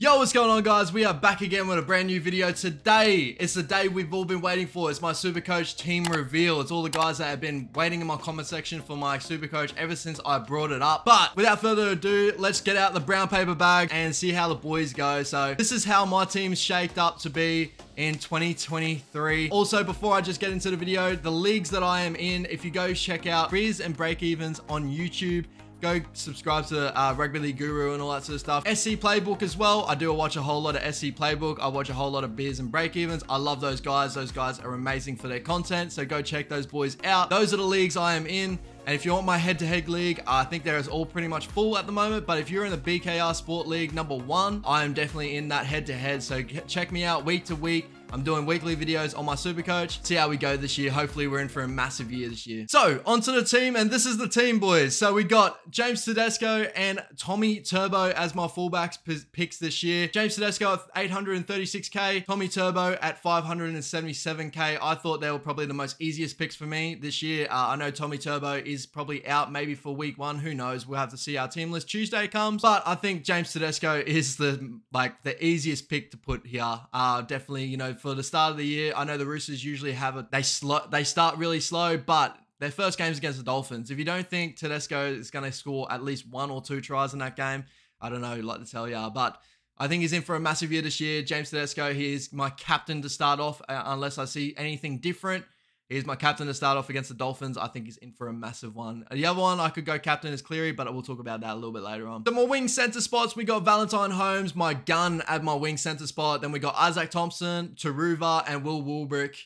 Yo, what's going on, guys? We are back again with a brand new video. Today, it's the day we've all been waiting for. It's my Supercoach team reveal. It's all the guys that have been waiting in my comment section for my Supercoach ever since I brought it up. But without further ado, let's get out the brown paper bag and see how the boys go. So this is how my team's shaped up to be in 2023. Also, before I just get into the video, the leagues that I am in, if you go check out Freeze and Break Evens on YouTube, go subscribe to Rugby League Guru and all that sort of stuff. SC Playbook as well. I do watch a whole lot of SC Playbook. I watch a whole lot of Beers and Break Evens. I love those guys. Those guys are amazing for their content. So go check those boys out. Those are the leagues I am in. And if you want my head-to-head league, I think there is all pretty much full at the moment. But if you're in the BKR Sport League #1, I am definitely in that head-to-head. So check me out week to week. I'm doing weekly videos on my Supercoach. See how we go this year. Hopefully we're in for a massive year this year. So onto the team, and this is the team, boys. So we got James Tedesco and Tommy Turbo as my fullbacks picks this year. James Tedesco at 836k, Tommy Turbo at 577k. I thought they were probably the most easiest picks for me this year. I know Tommy Turbo is probably out maybe for week 1. Who knows? We'll have to see how team list Tuesday comes. But I think James Tedesco is the easiest pick to put here. Definitely, you know, for the start of the year, I know the Roosters usually have they start really slow, but their first game's against the Dolphins. If you don't think Tedesco is going to score at least 1 or 2 tries in that game, I don't know, like to tell you, but I think he's in for a massive year this year. James Tedesco, he is my captain to start off, unless I see anything different. He's my captain to start off against the Dolphins. I think he's in for a massive one. The other one I could go captain is Cleary, but we'll talk about that a little bit later on. So my wing center spots, we got Valentine Holmes, my gun at my wing center spot. Then we got Isaac Thompson, Taruva, and Will Warbrick.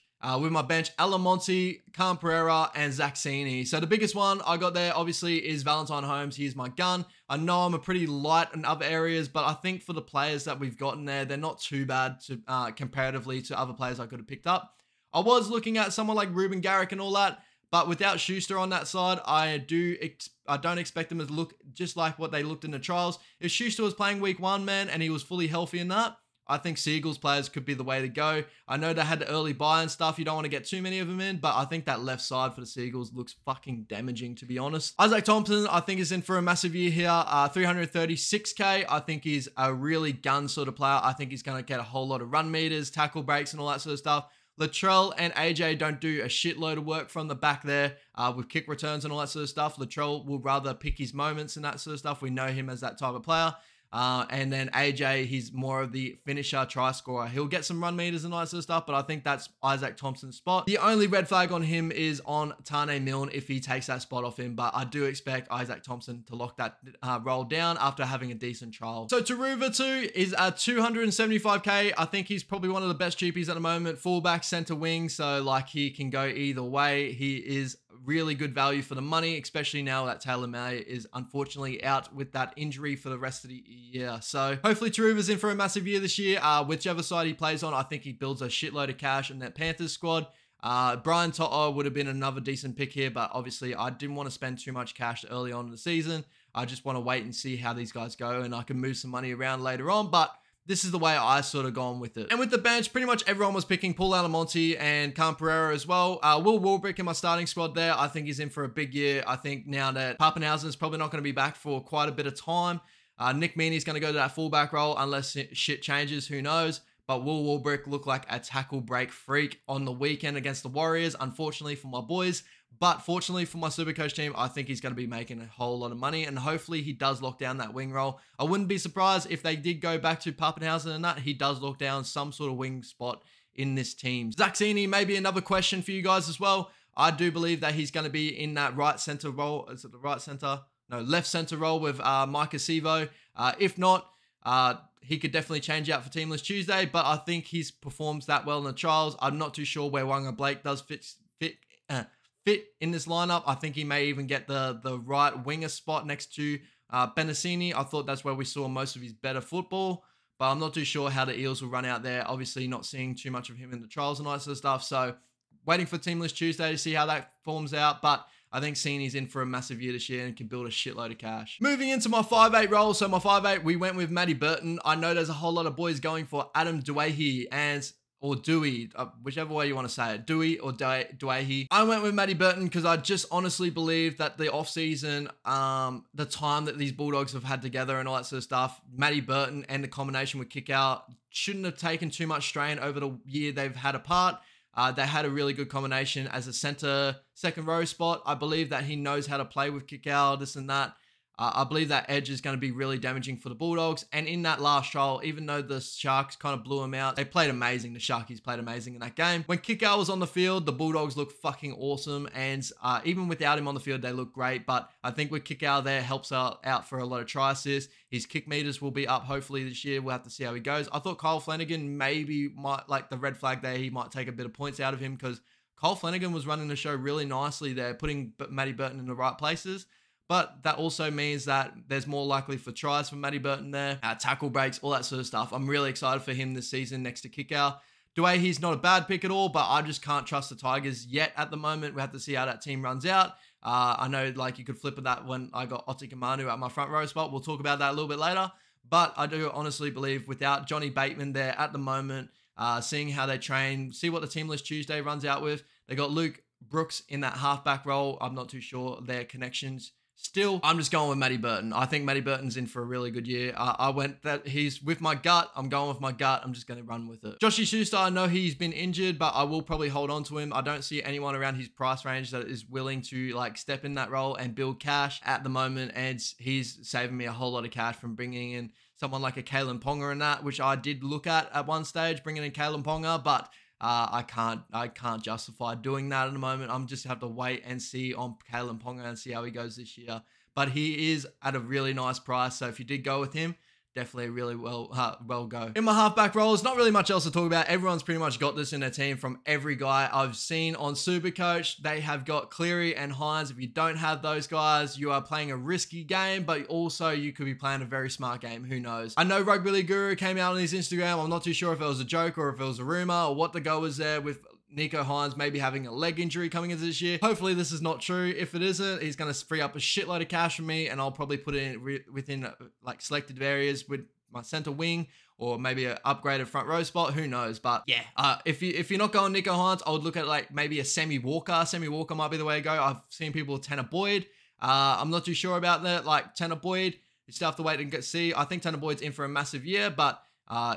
With my bench, Alamonte, Khan Pereira, and Zaxini. So the biggest one I got there, obviously, is Valentine Holmes. He's my gun. I know I'm a pretty light in other areas, but I think for the players that we've gotten there, they're not too bad to comparatively to other players I could have picked up. I was looking at someone like Ruben Garrick and all that, but without Schuster on that side, I don't expect them to look just like what they looked in the trials. If Schuster was playing week 1, man, and he was fully healthy in that, I think Seagulls players could be the way to go. I know they had the early buy and stuff. You don't want to get too many of them in, but I think that left side for the Seagulls looks fucking damaging, to be honest. Isaac Thompson, I think, is in for a massive year here. 336k. I think he's a really gun sort of player. I think he's going to get a whole lot of run meters, tackle breaks, and all that sort of stuff. Latrell and AJ don't do a shitload of work from the back there with kick returns and all that sort of stuff. Latrell will rather pick his moments and that sort of stuff. We know him as that type of player. And then AJ, he's more of the finisher, try scorer. He'll get some run meters and all that sort of stuff, but I think that's Isaac Thompson's spot. The only red flag on him is on Tane Milne if he takes that spot off him, but I do expect Isaac Thompson to lock that role down after having a decent trial. So Taruva too is at 275k. I think he's probably one of the best cheapies at the moment. Fullback, center wing, so like he can go either way. He is really good value for the money, especially now that Taylor May is unfortunately out with that injury for the rest of the year. So hopefully Taruva's in for a massive year this year. Whichever side he plays on, I think he builds a shitload of cash in that Panthers squad. Brian To'o would have been another decent pick here, but obviously I didn't want to spend too much cash early on in the season. I just want to wait and see how these guys go, and I can move some money around later on, but this is the way I sort of gone with it. And with the bench, pretty much everyone was picking Paul Alamonte and Khan Pereira as well. Will Warbrick in my starting squad there. I think he's in for a big year. I think now that Pappenhausen is probably not going to be back for quite a bit of time. Nick Meaney's going to go to that fullback role unless shit changes. Who knows? But Will Warbrick looked like a tackle break freak on the weekend against the Warriors, unfortunately for my boys. But fortunately for my Supercoach team, I think he's going to be making a whole lot of money, and hopefully he does lock down that wing role. I wouldn't be surprised if they did go back to Pappenhausen and that he does lock down some sort of wing spot in this team. Zaxini, maybe another question for you guys as well. I do believe that he's going to be in that right center role. Is it the right center? No, left center role with Micah Sivo. If not, he could definitely change out for Teamless Tuesday, but I think he's performs that well in the trials. I'm not too sure where Wanga Blake does fit in this lineup. I think he may even get the right winger spot next to Benassini. I thought that's where we saw most of his better football, but I'm not too sure how the Eels will run out there. Obviously not seeing too much of him in the trials and all that sort of stuff. So waiting for Teamless Tuesday to see how that forms out, but I think Sini's in for a massive year this year and can build a shitload of cash. Moving into my 5'8 role. So my 5'8, we went with Matty Burton. I know there's a whole lot of boys going for Adam Duahi, and or Dewey, whichever way you want to say it, Dewey or Dwayhe. I went with Matty Burton because I just honestly believe that the offseason, the time that these Bulldogs have had together and all that sort of stuff, Matty Burton and the combination with kick out shouldn't have taken too much strain over the year they've had apart. They had a really good combination as a center second row spot. I believe that he knows how to play with kick out, this and that. I believe that edge is going to be really damaging for the Bulldogs. And in that last trial, even though the Sharks kind of blew him out, they played amazing. The Sharkies played amazing in that game. When Kickout was on the field, the Bulldogs looked fucking awesome. And even without him on the field, they look great. But I think with Kickout there, helps out for a lot of try assists. His kick meters will be up hopefully this year. We'll have to see how he goes. I thought Kyle Flanagan maybe might, like the red flag there, he might take a bit of points out of him because Kyle Flanagan was running the show really nicely there, putting Matty Burton in the right places. But that also means that there's more likely for tries for Matty Burton there, tackle breaks, all that sort of stuff. I'm really excited for him this season next to Kickout. He's not a bad pick at all, but I just can't trust the Tigers yet at the moment. We have to see how that team runs out. I know like you could flip at that when I got Oti Kamanu at my front row spot. We'll talk about that a little bit later. But I do honestly believe without Johnny Bateman there at the moment, seeing how they train, see what the Team List Tuesday runs out with. They got Luke Brooks in that halfback role. I'm not too sure their connections. Still, I'm just going with Matty Burton. I think Matty Burton's in for a really good year. I went that he's with my gut. I'm going with my gut. I'm just going to run with it. Joshy Schuster, I know he's been injured, but I will probably hold on to him. I don't see anyone around his price range that is willing to like step in that role and build cash at the moment. And he's saving me a whole lot of cash from bringing in someone like a Kalen Ponga and that, which I did look at one stage, bringing in Kalen Ponga, but I can't justify doing that at the moment. I'm just have to wait and see on Kalen Ponga and see how he goes this year. But he is at a really nice price. So if you did go with him, definitely really well go. In my halfback role, there's not really much else to talk about. Everyone's pretty much got this in their team from every guy I've seen on Supercoach. They have got Cleary and Hines. If you don't have those guys, you are playing a risky game, but also you could be playing a very smart game. Who knows? I know Rugby League Guru came out on his Instagram. I'm not too sure if it was a joke or if it was a rumor or what the go was there with Nicho Hines maybe having a leg injury coming into this year. Hopefully this is not true. If it isn't, he's going to free up a shitload of cash for me, and I'll probably put it in within like selected areas with my center wing or maybe an upgraded front row spot. Who knows? But yeah, if you're not going Nicho Hines, I would look at like maybe a Sammy Walker. Sammy Walker might be the way to go. I've seen people with Tanner Boyd. I'm not too sure about that. Like Tanner Boyd, you still have to wait and see. I think Tanner Boyd's in for a massive year, but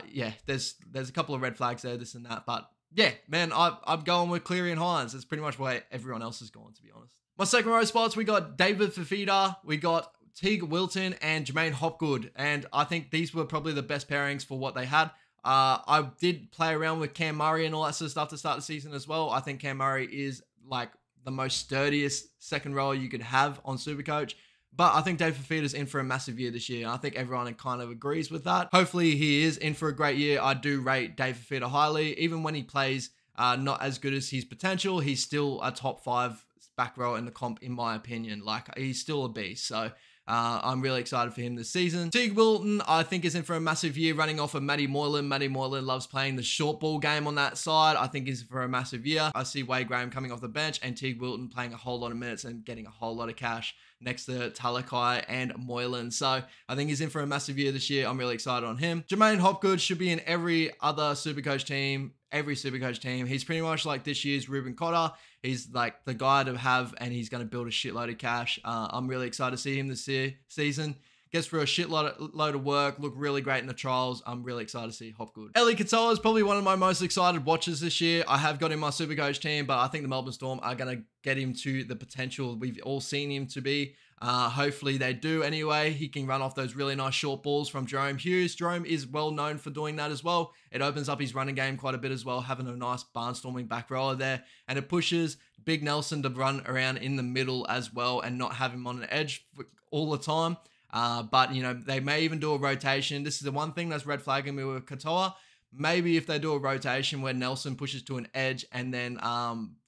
yeah, there's a couple of red flags there, this and that, but yeah, man, I'm going with Cleary and Hines. That's pretty much where everyone else is going, to be honest. My second row spots, we got David Fifita, we got Teague Wilton, and Jermaine Hopgood. And I think these were probably the best pairings for what they had. I did play around with Cam Murray and all that sort of stuff to start the season as well. I think Cam Murray is like the most sturdiest second rower you could have on Supercoach. But I think Dave Fifita's in for a massive year this year. I think everyone kind of agrees with that. Hopefully he is in for a great year. I do rate Dave Fifita highly. Even when he plays not as good as his potential, he's still a top 5 back row in the comp, in my opinion. Like, he's still a beast. So I'm really excited for him this season. Teague Wilton, I think, is in for a massive year running off of Matty Moylan. Matty Moylan loves playing the short ball game on that side. I think he's for a massive year. I see Wade Graham coming off the bench and Teague Wilton playing a whole lot of minutes and getting a whole lot of cash next to Talakai and Moylan. So I think he's in for a massive year this year. I'm really excited on him. Jermaine Hopgood should be in every other Supercoach team. Every Supercoach team. He's pretty much like this year's Ruben Cotter. He's like the guy to have, and he's going to build a shitload of cash. I'm really excited to see him this season. Gets through a shitload of work, look really great in the trials. I'm really excited to see Hopgood. Eli Katoa is probably one of my most excited watchers this year. I have got him in my Supercoach team, but I think the Melbourne Storm are going to get him to the potential we've all seen him to be. Hopefully they do anyway. He can run off those really nice short balls from Jerome Hughes. Jerome is well known for doing that as well. It opens up his running game quite a bit as well, having a nice barnstorming back rower there. And it pushes Big Nelson to run around in the middle as well and not have him on an edge all the time. But, you know, they may even do a rotation. This is the one thing that's red flagging me with Katoa. Maybe if they do a rotation where Nelson pushes to an edge and then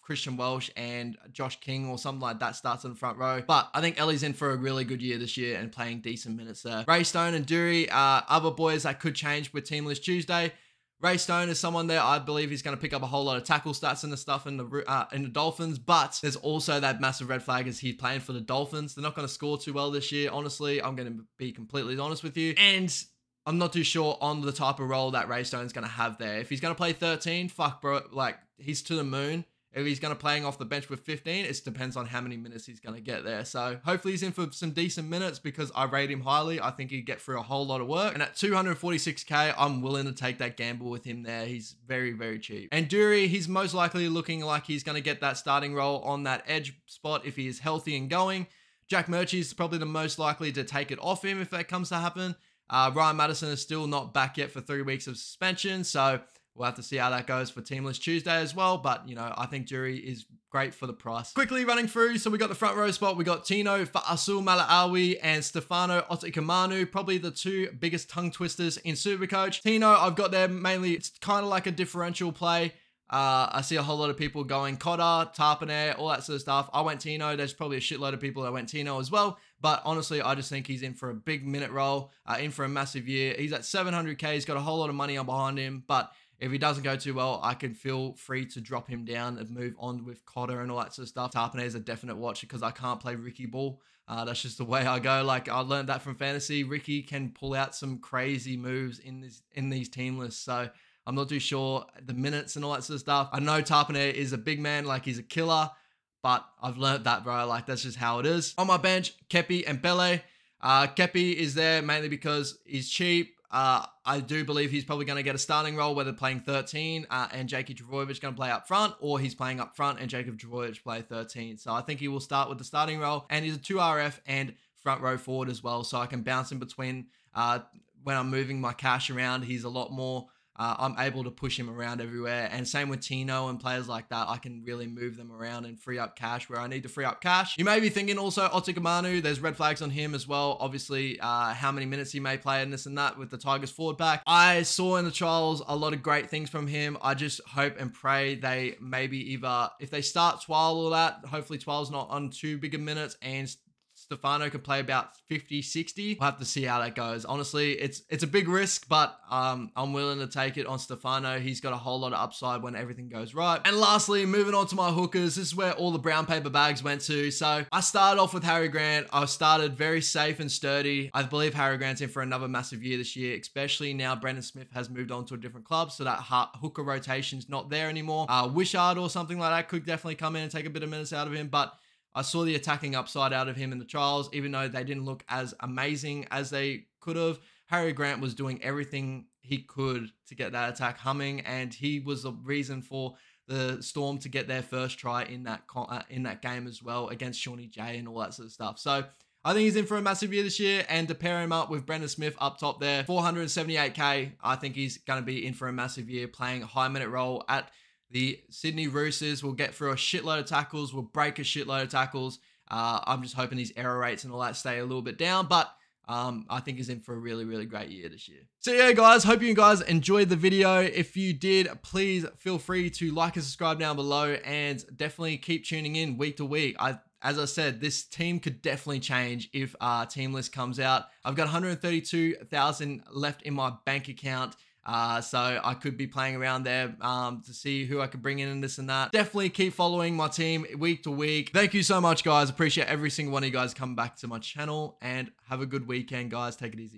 Christian Welsh and Josh King or something like that starts in the front row. But I think Ellie's in for a really good year this year and playing decent minutes there. Ray Stone and Dury are other boys that could change with Team List Tuesday. Ray Stone is someone there, I believe he's going to pick up a whole lot of tackle stats and the stuff in the Dolphins, but there's also that massive red flag as he's playing for the Dolphins. They're not going to score too well this year, honestly. I'm going to be completely honest with you. And I'm not too sure on the type of role that Raystone's going to have there. If he's going to play 13, fuck, bro, like, he's to the moon. If he's going to playing off the bench with 15, it depends on how many minutes he's going to get there. So hopefully he's in for some decent minutes because I rate him highly. I think he'd get through a whole lot of work. And at 246k, I'm willing to take that gamble with him there. He's very, very cheap. And Dury, he's most likely looking like he's going to get that starting role on that edge spot if he is healthy and going. Jack Murchie is probably the most likely to take it off him if that comes to happen. Ryan Madison is still not back yet for 3 weeks of suspension. So we'll have to see how that goes for Teamless Tuesday as well. But, you know, I think Dury is great for the price. Quickly running through. So we got the front row spot. We got Tino Fa'asul-Malaawi and Stefano Otikamanu, probably the two biggest tongue twisters in Supercoach. Tino, I've got there mainly, it's kind of like a differential play. I see a whole lot of people going Cotter, Tarpanair, all that sort of stuff. I went Tino. There's probably a shitload of people that went Tino as well. But honestly, I just think he's in for a big minute role, in for a massive year. He's at 700k. He's got a whole lot of money on behind him. But if he doesn't go too well, I can feel free to drop him down and move on with Cotter and all that sort of stuff. Tarpanair is a definite watch because I can't play Ricky Ball. That's just the way I go. Like, I learned that from fantasy. Ricky can pull out some crazy moves in these team lists. So I'm not too sure the minutes and all that sort of stuff. I know Tarpanair is a big man, like he's a killer, but I've learned that, bro. Like, that's just how it is. On my bench, Kepi and Pele. Kepi is there mainly because he's cheap. I do believe he's probably going to get a starting role, whether playing 13 and Jakub Trbojevic going to play up front, or he's playing up front and Jakub Trbojevic play 13. So I think he will start with the starting role, and he's a 2RF and front row forward as well. So I can bounce in between when I'm moving my cash around. He's a lot more... I'm able to push him around everywhere. And same with Tino and players like that. I can really move them around and free up cash where I need to free up cash. You may be thinking also Otikamanu, there's red flags on him as well. Obviously, how many minutes he may play and this and that with the Tigers forward pack. I saw in the trials a lot of great things from him. I just hope and pray they maybe either, if they start Twal or that, hopefully Twal's not on too big of minutes and Stefano could play about 50, 60. We'll have to see how that goes. Honestly, it's a big risk, but I'm willing to take it on Stefano. He's got a whole lot of upside when everything goes right. And lastly, moving on to my hookers, this is where all the brown paper bags went to. So I started off with Harry Grant. I started very safe and sturdy. I believe Harry Grant's in for another massive year this year, especially now Brendan Smith has moved on to a different club, so that hooker rotation's not there anymore. Wishart or something like that could definitely come in and take a bit of minutes out of him, but I saw the attacking upside out of him in the trials, even though they didn't look as amazing as they could have. Harry Grant was doing everything he could to get that attack humming, and he was the reason for the Storm to get their first try in that game as well against Shawnee J and all that sort of stuff. So I think he's in for a massive year this year, and to pair him up with Brendan Smith up top there, 478k, I think he's going to be in for a massive year playing a high minute role at the Sydney Roosters. Will get through a shitload of tackles, will break a shitload of tackles. I'm just hoping these error rates and all that stay a little bit down, but I think he's in for a really, really great year this year. So yeah, guys, hope you guys enjoyed the video. If you did, please feel free to like and subscribe down below, and definitely keep tuning in week to week. As I said, this team could definitely change if team list comes out. I've got 132,000 left in my bank account. So I could be playing around there to see who I could bring in and this and that. Definitely keep following my team week to week. Thank you so much, guys. Appreciate every single one of you guys coming back to my channel, and have a good weekend, guys. Take it easy.